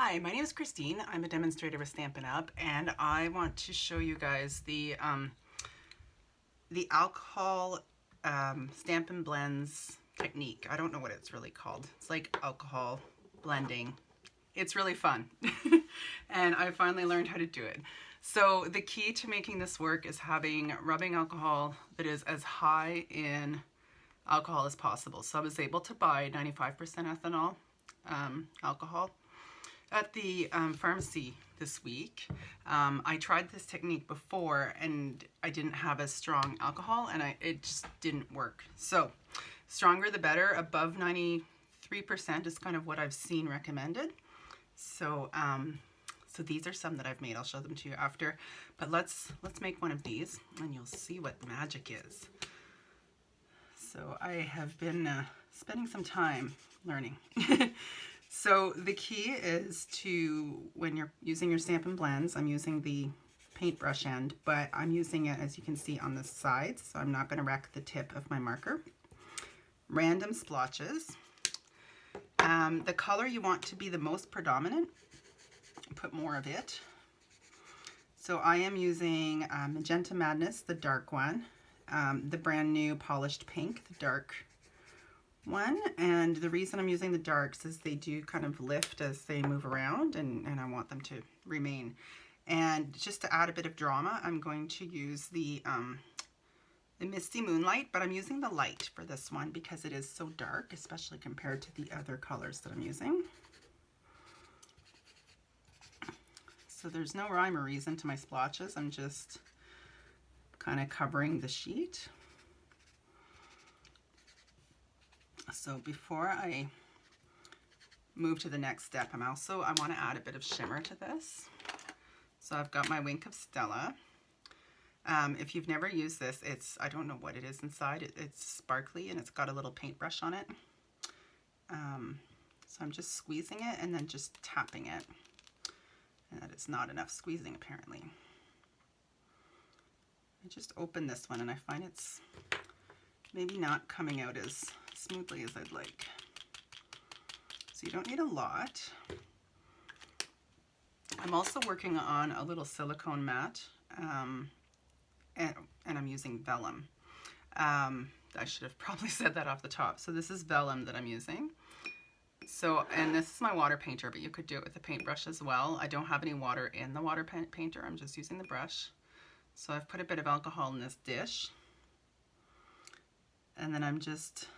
Hi, my name is Christine. I'm a demonstrator with Stampin' Up, and I want to show you guys the alcohol Stampin' Blends technique. I don't know what it's really called. It's like alcohol blending. It's really fun, and I finally learned how to do it. So the key to making this work is having rubbing alcohol that is as high in alcohol as possible. So I was able to buy 95% ethanol alcohol at the pharmacy this week. I tried this technique before and I didn't have as strong alcohol, and it just didn't work. So stronger the better. Above 93% is kind of what I've seen recommended. So so these are some that I've made. I'll show them to you after, but let's make one of these and you'll see what the magic is. So I have been spending some time learning. So the key is to, when you're using your Stampin' Blends, I'm using the paintbrush end, but I'm using it, as you can see, on the sides, so I'm not going to wreck the tip of my marker. Random splotches. The color you want to be the most predominant, put more of it. So I am using Magenta Madness, the dark one, the brand new Polished Pink, the dark one, and the reason I'm using the darks is they do kind of lift as they move around, and I want them to remain. And just to add a bit of drama, I'm going to use the Misty Moonlight, but I'm using the light for this one because it is so dark, especially compared to the other colors that I'm using. So there's no rhyme or reason to my splotches. I'm just kind of covering the sheet. So before I move to the next step, I want to add a bit of shimmer to this. So I've got my Wink of Stella. If you've never used this, I don't know what it is inside. It's sparkly and it's got a little paintbrush on it. So I'm just squeezing it and then just tapping it. And that is not enough squeezing, apparently. I just opened this one and I find it's maybe not coming out as smoothly as I'd like. So you don't need a lot. I'm also working on a little silicone mat, and I'm using Velum. I should have probably said that off the top. So this is Velum that I'm using. So, and this is my water painter, but you could do it with a paintbrush as well. I don't have any water in the water painter. I'm just using the brush. So I've put a bit of alcohol in this dish. And then I'm just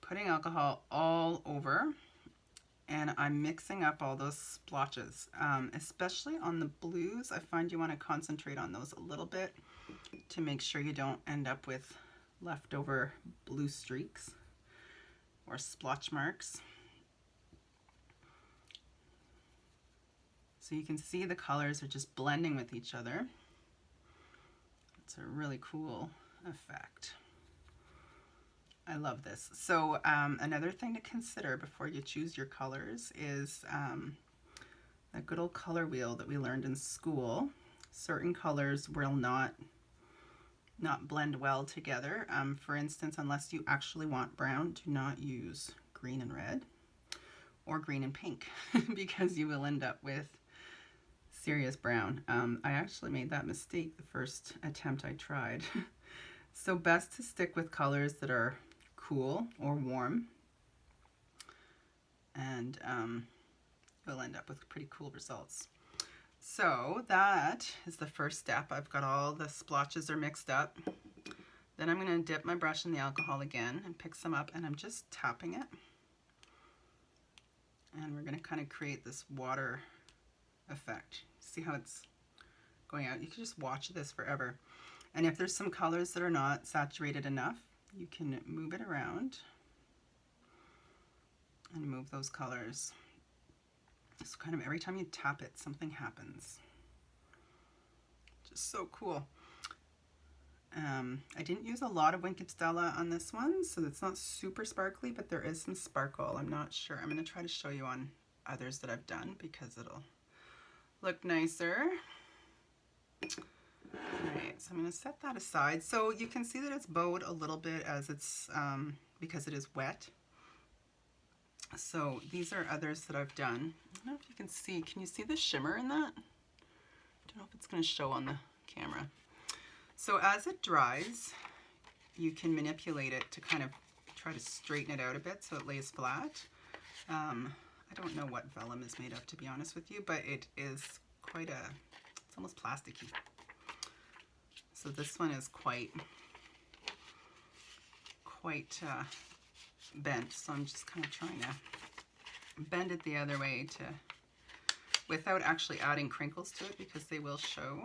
putting alcohol all over, and I'm mixing up all those splotches, especially on the blues. I find you want to concentrate on those a little bit to make sure you don't end up with leftover blue streaks or splotch marks. So you can see the colors are just blending with each other. It's a really cool effect. I love this. So another thing to consider before you choose your colors is that good old color wheel that we learned in school. Certain colors will not blend well together. For instance, unless you actually want brown, do not use green and red or green and pink because you will end up with serious brown. I actually made that mistake the first attempt I tried. So best to stick with colors that are cool or warm, and you'll end up with pretty cool results. So that is the first step. I've got all the splotches are mixed up. Then I'm going to dip my brush in the alcohol again and pick some up, and I'm just tapping it. And we're going to kind of create this water effect. See how it's going out? You can just watch this forever. And if there's some colors that are not saturated enough, you can move it around and move those colors. So kind of every time you tap it, something happens. Just so cool. I didn't use a lot of Wink of Stella on this one, so it's not super sparkly, but there is some sparkle. I'm not sure. I'm going to try to show you on others that I've done because it'll look nicer. Alright, so I'm going to set that aside. So you can see that it's bowed a little bit as it's because it is wet. So these are others that I've done. I don't know if you can see. Can you see the shimmer in that? I don't know if it's going to show on the camera. So as it dries, you can manipulate it to kind of try to straighten it out a bit so it lays flat. I don't know what vellum is made of, to be honest with you, but it is quite it's almost plasticky. So this one is quite bent, so I'm just kind of trying to bend it the other way without actually adding crinkles to it, because they will show.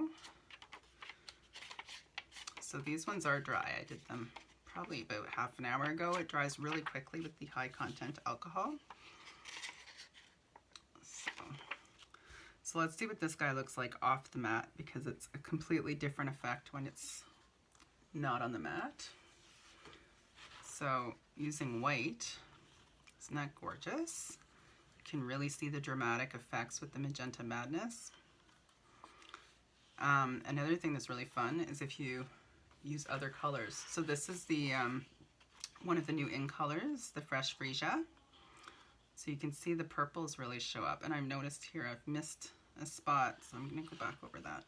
So these ones are dry. I did them probably about half an hour ago. It dries really quickly with the high content alcohol. So let's see what this guy looks like off the mat, because it's a completely different effect when it's not on the mat. So using white, isn't that gorgeous? You can really see the dramatic effects with the Magenta Madness. Another thing that's really fun is if you use other colors. So this is the one of the new in colors, the Fresh Freesia. So you can see the purples really show up, and I've noticed here I've missed a spot, so I'm going to go back over that.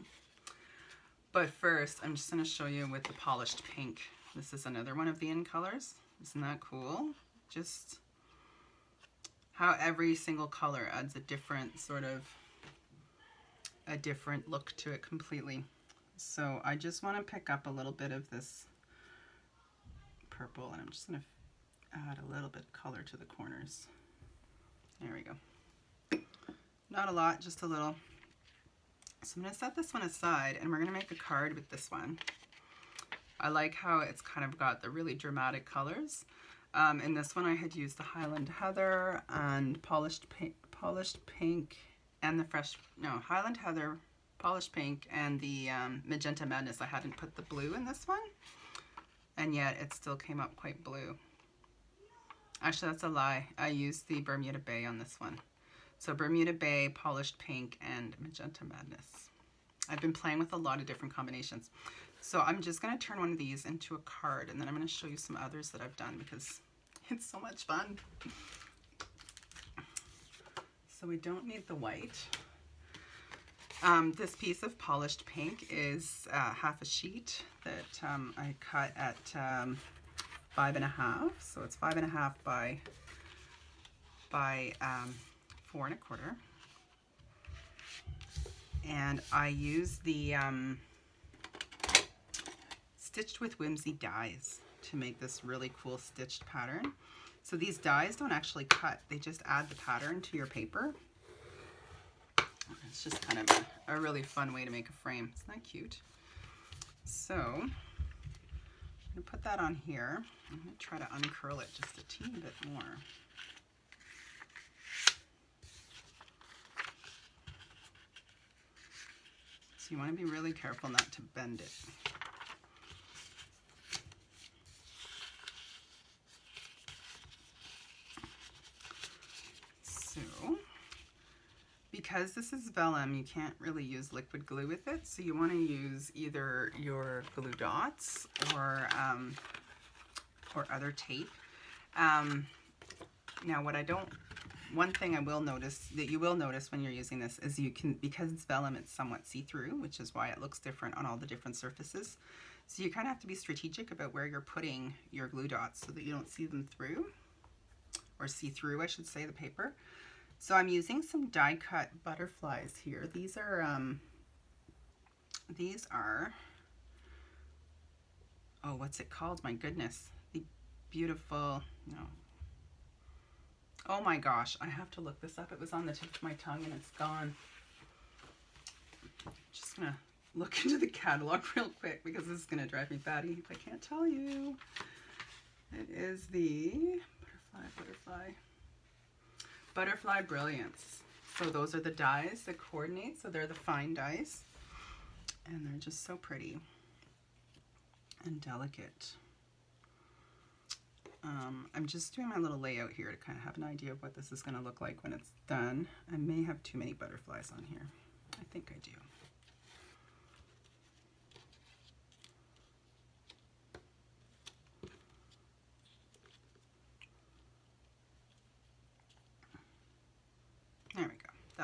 But first, I'm just going to show you with the polished pink. This is another one of the in colors. Isn't that cool? Just how every single color adds a different sort of, a different look to it completely. So I just want to pick up a little bit of this purple, and I'm just going to add a little bit of color to the corners. There we go. Not a lot, just a little. So I'm going to set this one aside, and we're going to make a card with this one. I like how it's kind of got the really dramatic colors. In this one I had used the Highland Heather and polished pink and the Highland Heather, polished pink, and the Magenta Madness. I hadn't put the blue in this one, and yet it still came up quite blue. Actually, that's a lie. I used the Bermuda Bay on this one. So Bermuda Bay, polished pink, and Magenta Madness. I've been playing with a lot of different combinations. So I'm just going to turn one of these into a card, and then I'm going to show you some others that I've done because it's so much fun. So we don't need the white. This piece of polished pink is half a sheet that I cut at 5.5. So it's 5.5 by 4 1/4. And I use the Stitched with Whimsy dies to make this really cool stitched pattern. So these dies don't actually cut, they just add the pattern to your paper. It's just kind of a really fun way to make a frame. Isn't that cute? So I'm going to put that on here. I'm going to try to uncurl it just a teeny bit more. So you want to be really careful not to bend it. So, because this is vellum, you can't really use liquid glue with it, so you want to use either your glue dots or other tape. Now one thing I will notice, that you will notice when you're using this, is you can, because it's vellum, it's somewhat see-through, which is why it looks different on all the different surfaces. So you kind of have to be strategic about where you're putting your glue dots so that you don't see them through, or see through, I should say, the paper. So I'm using some die-cut butterflies here. These are, oh, what's it called? My goodness. The beautiful, no. Oh my gosh, I have to look this up. It was on the tip of my tongue and it's gone. I'm just gonna look into the catalog real quick because this is gonna drive me batty if I can't tell you. It is the Butterfly Brilliance. So those are the dies that coordinate. So they're the fine dies, and they're just so pretty and delicate. I'm just doing my little layout here to kind of have an idea of what this is going to look like when it's done. I may have too many butterflies on here. I think I do.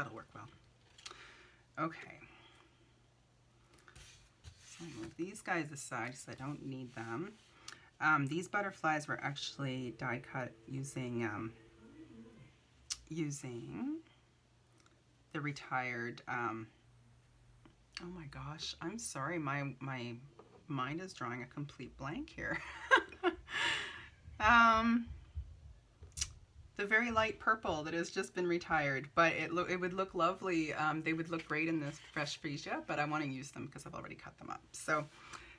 That'll work well. Okay. So I'll move these guys aside because I don't need them. These butterflies were actually die cut using the retired, oh my gosh, I'm sorry, my mind is drawing a complete blank here. The very light purple that has just been retired, but it would look lovely. They would look great in this fresh freesia, but I want to use them because I've already cut them up. So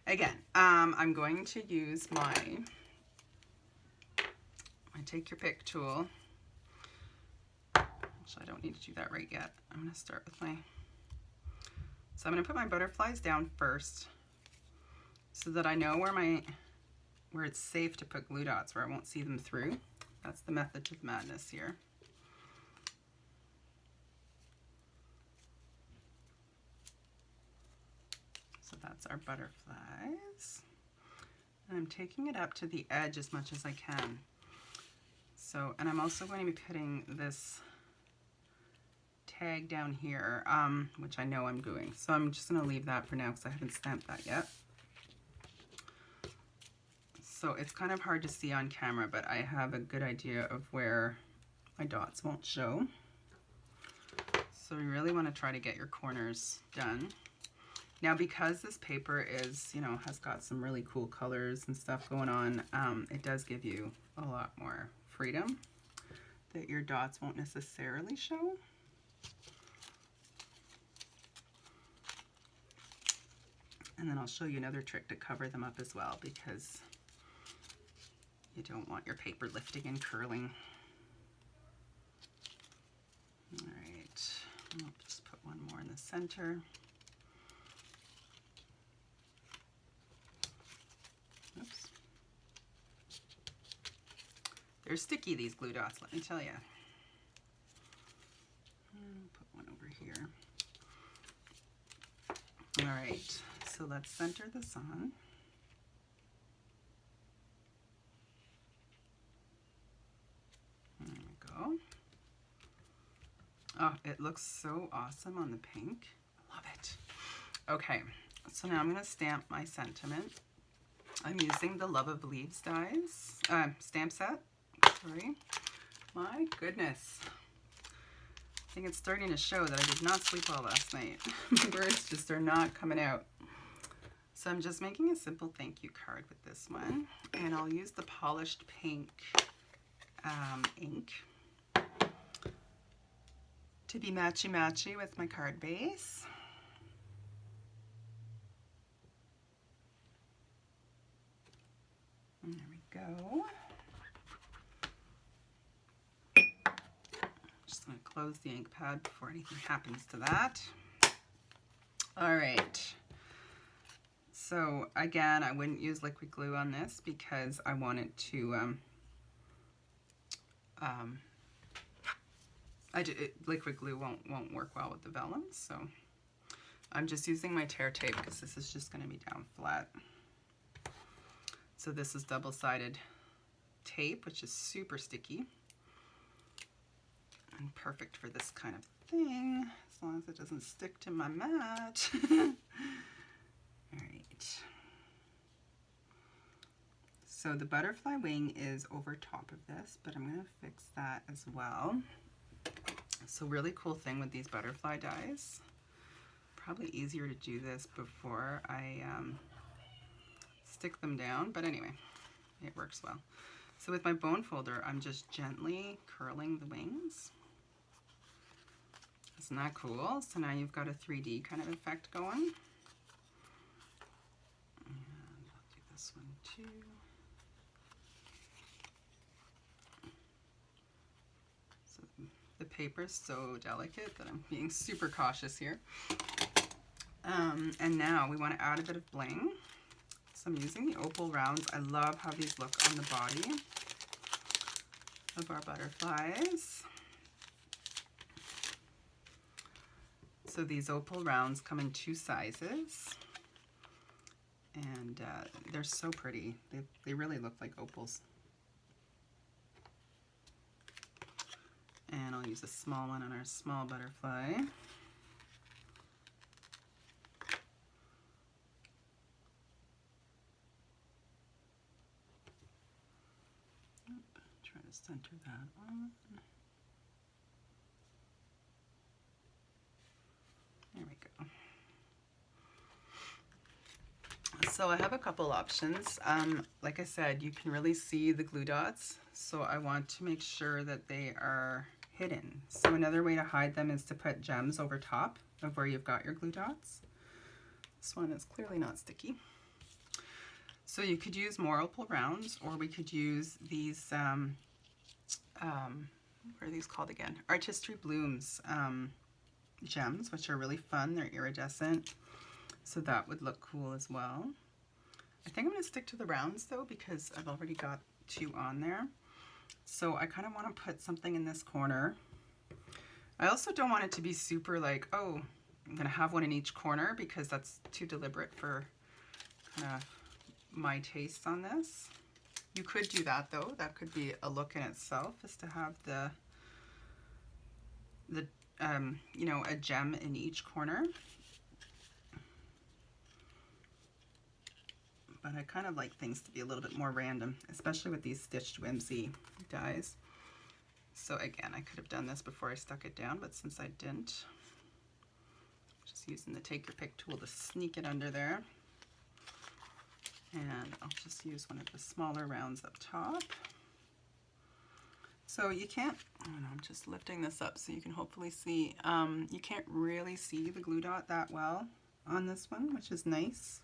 again, I'm going to use my take your pick tool. Actually, I don't need to do that right yet. I'm going to start with my, so I'm going to put my butterflies down first so that I know where it's safe to put glue dots, where I won't see them through. That's the method to the madness here. So that's our butterflies. And I'm taking it up to the edge as much as I can. So, and I'm also going to be putting this tag down here, which I know I'm doing. So I'm just going to leave that for now because I haven't stamped that yet. So it's kind of hard to see on camera, but I have a good idea of where my dots won't show. So you really want to try to get your corners done. Now, because this paper is, you know, has got some really cool colors and stuff going on, it does give you a lot more freedom that your dots won't necessarily show. And then I'll show you another trick to cover them up as well, because you don't want your paper lifting and curling. All right, I'll just put one more in the center. Oops. They're sticky, these glue dots, let me tell you. Put one over here. All right, so let's center this on. There we go. Oh, it looks so awesome on the pink. I love it. Okay, so now I'm going to stamp my sentiment. I'm using the Love of Leaves dies, stamp set. Sorry. My goodness. I think it's starting to show that I did not sleep well last night. My words just are not coming out. So I'm just making a simple thank you card with this one. And I'll use the polished pink ink to be matchy-matchy with my card base. And there we go. Just going to close the ink pad before anything happens to that. All right. So again, I wouldn't use liquid glue on this because I want it to liquid glue won't work well with the vellum, so I'm just using my tear tape because this is just going to be down flat. So this is double-sided tape, which is super sticky and perfect for this kind of thing, as long as it doesn't stick to my mat. All right. So the butterfly wing is over top of this, but I'm going to fix that as well. So really cool thing with these butterfly dies, probably easier to do this before I stick them down, but anyway, it works well. So with my bone folder, I'm just gently curling the wings. Isn't that cool? So now you've got a 3D kind of effect going. And I'll do this one too. So the paper is so delicate that I'm being super cautious here. And now we want to add a bit of bling. So I'm using the opal rounds. I love how these look on the body of our butterflies. So these opal rounds come in 2 sizes, and they're so pretty. They really look like opals. And I'll use a small one on our small butterfly. Try to center that on. There we go. So I have a couple options. Like I said, you can really see the glue dots, so I want to make sure that they are hidden. So another way to hide them is to put gems over top of where you've got your glue dots. This one is clearly not sticky. So you could use more opal rounds, or we could use these, what are these called again? Artistry Blooms gems, which are really fun. They're iridescent, so that would look cool as well. I think I'm going to stick to the rounds though, because I've already got 2 on there. So I kind of want to put something in this corner. I also don't want it to be super like, oh, I'm going to have one in each corner, because that's too deliberate for kind of my tastes on this. You could do that though. That could be a look in itself, is to have the you know, a gem in each corner. But I kind of like things to be a little bit more random, especially with these stitched whimsy dies. So again, I could have done this before I stuck it down, but since I didn't, just using the take your pick tool to sneak it under there. And I'll just use one of the smaller rounds up top. So you can't, I don't know, I'm just lifting this up so you can hopefully see, you can't really see the glue dot that well on this one, which is nice.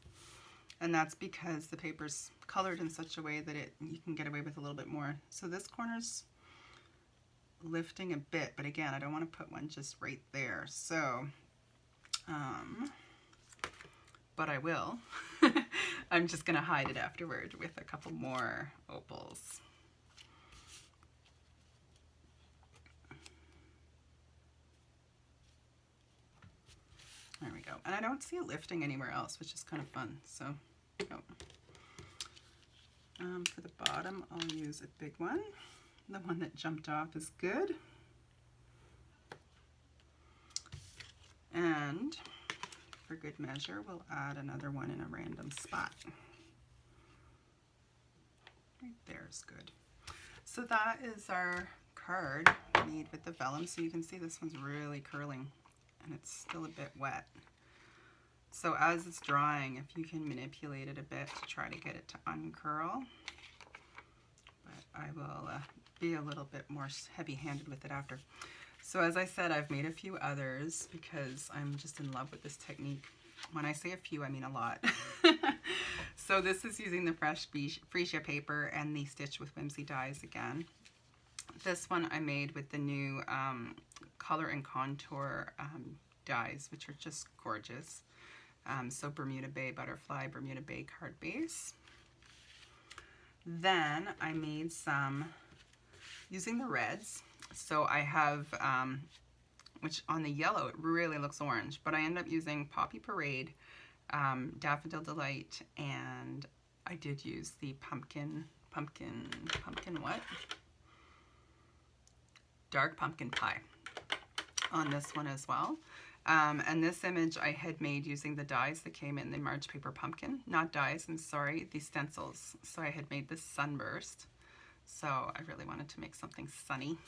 And that's because the paper's colored in such a way that you can get away with a little bit more. So this corner's lifting a bit, but again, I don't want to put one just right there. So, but I will. I'm just going to hide it afterward with a couple more opals. There we go. And I don't see it lifting anywhere else, which is kind of fun. So, for the bottom, I'll use a big one. The one that jumped off is good. And for good measure, we'll add another one in a random spot. Right there is good. So that is our card made with the vellum. So you can see this one's really curling, and it's still a bit wet. So as it's drying, if you can manipulate it a bit to try to get it to uncurl, but I will be a little bit more heavy-handed with it after. So as I said, I've made a few others because I'm just in love with this technique. When I say a few, I mean a lot. So this is using the fresh freesia paper and the Stitch with Whimsy dies again. This one I made with the new color and contour dies, which are just gorgeous. So Bermuda Bay Butterfly, Bermuda Bay card base. Then I made some using the reds. So I have, which on the yellow, it really looks orange, but I end up using Poppy Parade, Daffodil Delight, and I did use the pumpkin what? Dark Pumpkin Pie on this one as well. And this image I had made using the dies that came in the March Paper Pumpkin. Not dies, I'm sorry, the stencils. So I had made this sunburst. So I really wanted to make something sunny.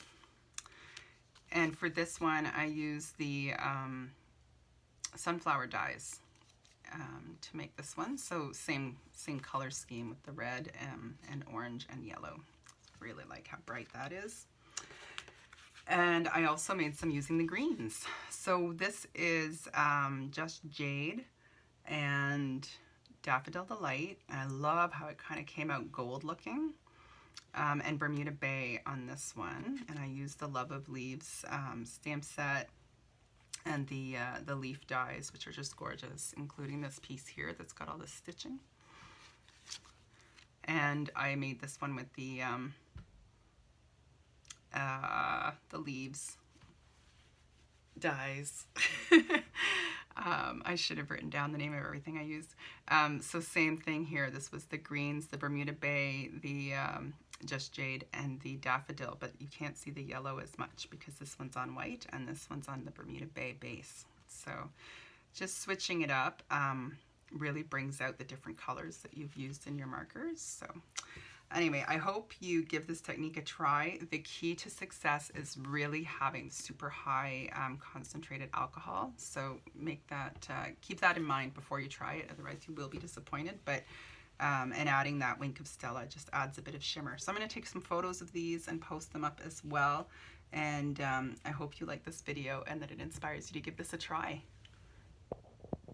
And for this one, I used the sunflower dies to make this one. So same color scheme with the red and orange and yellow. Really like how bright that is. And I also made some using the greens. So this is just Jade and Daffodil Delight. And I love how it kind of came out gold looking. And Bermuda Bay on this one. And I used the Love of Leaves stamp set and the leaf dies, which are just gorgeous, including this piece here that's got all this stitching. And I made this one with the leaves dies. I should have written down the name of everything I used. So same thing here. This was the greens, the Bermuda Bay, the Just Jade, and the Daffodil, but you can't see the yellow as much because this one's on white and this one's on the Bermuda Bay base. So just switching it up really brings out the different colors that you've used in your markers. So anyway, I hope you give this technique a try. The key to success is really having super high concentrated alcohol. So make that, keep that in mind before you try it. Otherwise you will be disappointed. But and adding that Wink of Stella just adds a bit of shimmer. So I'm going to take some photos of these and post them up as well. And I hope you like this video and that it inspires you to give this a try.